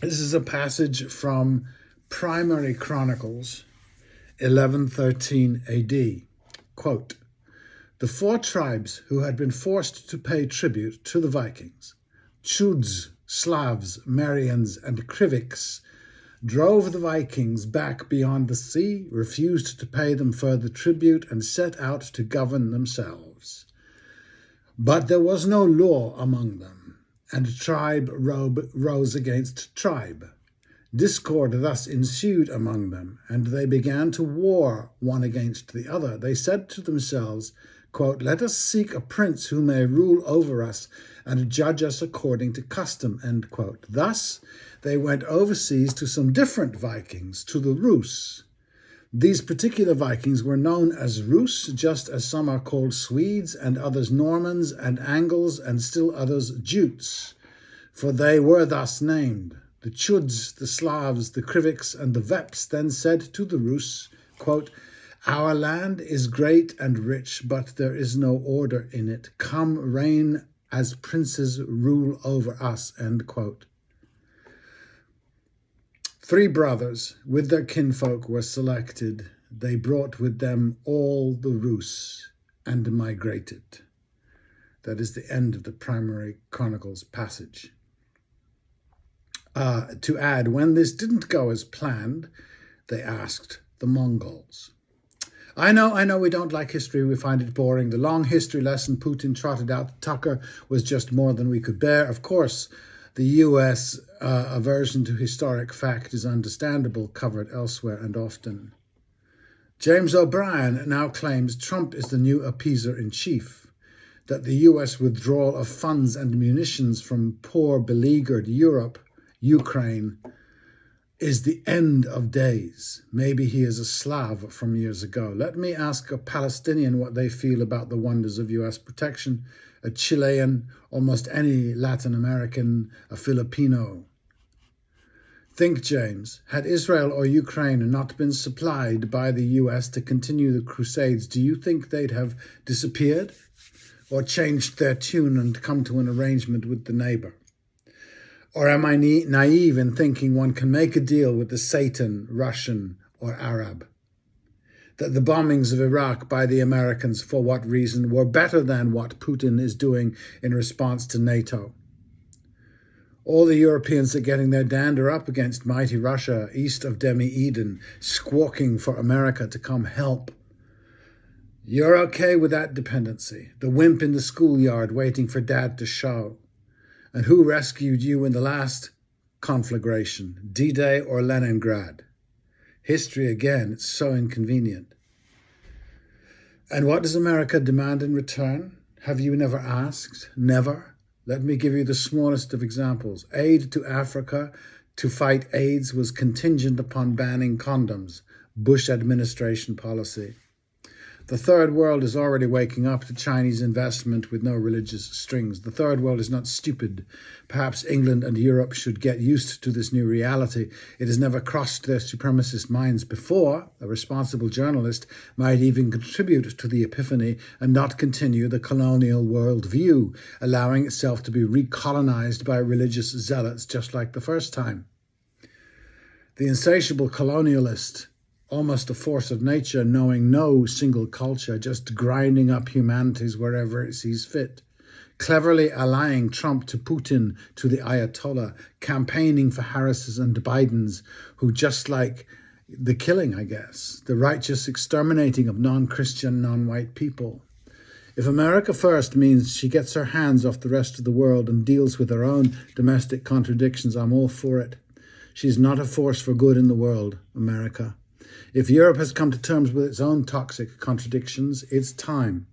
This is a passage from Primary Chronicles 1113 AD. Quote, "The four tribes who had been forced to pay tribute to the Vikings, Chuds, Slavs, Marians, and Kriviks, drove the Vikings back beyond the sea, refused to pay them further tribute, and set out to govern themselves. But there was no law among them, and tribe rose against tribe. Discord thus ensued among them, and they began to war one against the other. They said to themselves, quote, 'Let us seek a prince who may rule over us and judge us according to custom,' end quote. Thus, they went overseas to some different Vikings, to the Rus. These particular Vikings were known as Rus, just as some are called Swedes and others Normans and Angles and still others Jutes, for they were thus named. The Chuds, the Slavs, the Kriviks, and the Veps then said to the Rus, quote, 'Our land is great and rich, but there is no order in it. Come, reign as princes, rule over us,' end quote. 3 brothers with their kinfolk were selected. They brought with them all the Rus and migrated." That is the end of the Primary Chronicles passage. To add, when this didn't go as planned, they asked the Mongols. I know we don't like history, we find it boring. The long history lesson Putin trotted out to Tucker was just more than we could bear. Of course, the US aversion to historic fact is understandable, covered elsewhere and often. James O'Brien now claims Trump is the new appeaser-in-chief, that the US withdrawal of funds and munitions from poor, beleaguered Europe, Ukraine, is the end of days. Maybe he is a Slav from years ago. Let me ask a Palestinian what they feel about the wonders of US protection, a Chilean, almost any Latin American, a Filipino. Think, James, had Israel or Ukraine not been supplied by the US to continue the crusades, do you think they'd have disappeared or changed their tune and come to an arrangement with the neighbor? Or am I naive in thinking one can make a deal with the Satan, Russian, or Arab? That the bombings of Iraq by the Americans, for what reason, were better than what Putin is doing in response to NATO? All the Europeans are getting their dander up against mighty Russia east of Demi Eden, squawking for America to come help. You're okay with that dependency, the wimp in the schoolyard waiting for dad to show. And who rescued you in the last conflagration, D-Day or Leningrad? History again, it's so inconvenient. And what does America demand in return? Have you never asked? Never? Let me give you the smallest of examples. Aid to Africa to fight AIDS was contingent upon banning condoms, Bush administration policy. The third world is already waking up to Chinese investment with no religious strings. The third world is not stupid. Perhaps England and Europe should get used to this new reality. It has never crossed their supremacist minds before. A responsible journalist might even contribute to the epiphany and not continue the colonial worldview, allowing itself to be recolonized by religious zealots just like the first time. The insatiable colonialist, almost a force of nature, knowing no single culture, just grinding up humanities wherever it sees fit, cleverly allying Trump to Putin, to the Ayatollah, campaigning for Harris's and Biden's, who just like the killing, I guess, the righteous exterminating of non-Christian, non-white people. If America first means she gets her hands off the rest of the world and deals with her own domestic contradictions, I'm all for it. She's not a force for good in the world, America. If Europe has come to terms with its own toxic contradictions, it's time.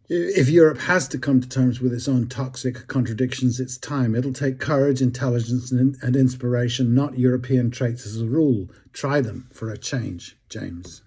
If Europe has to come to terms with its own toxic contradictions, it's time. It'll take courage, intelligence, and inspiration, not European traits as a rule. Try them for a change, James.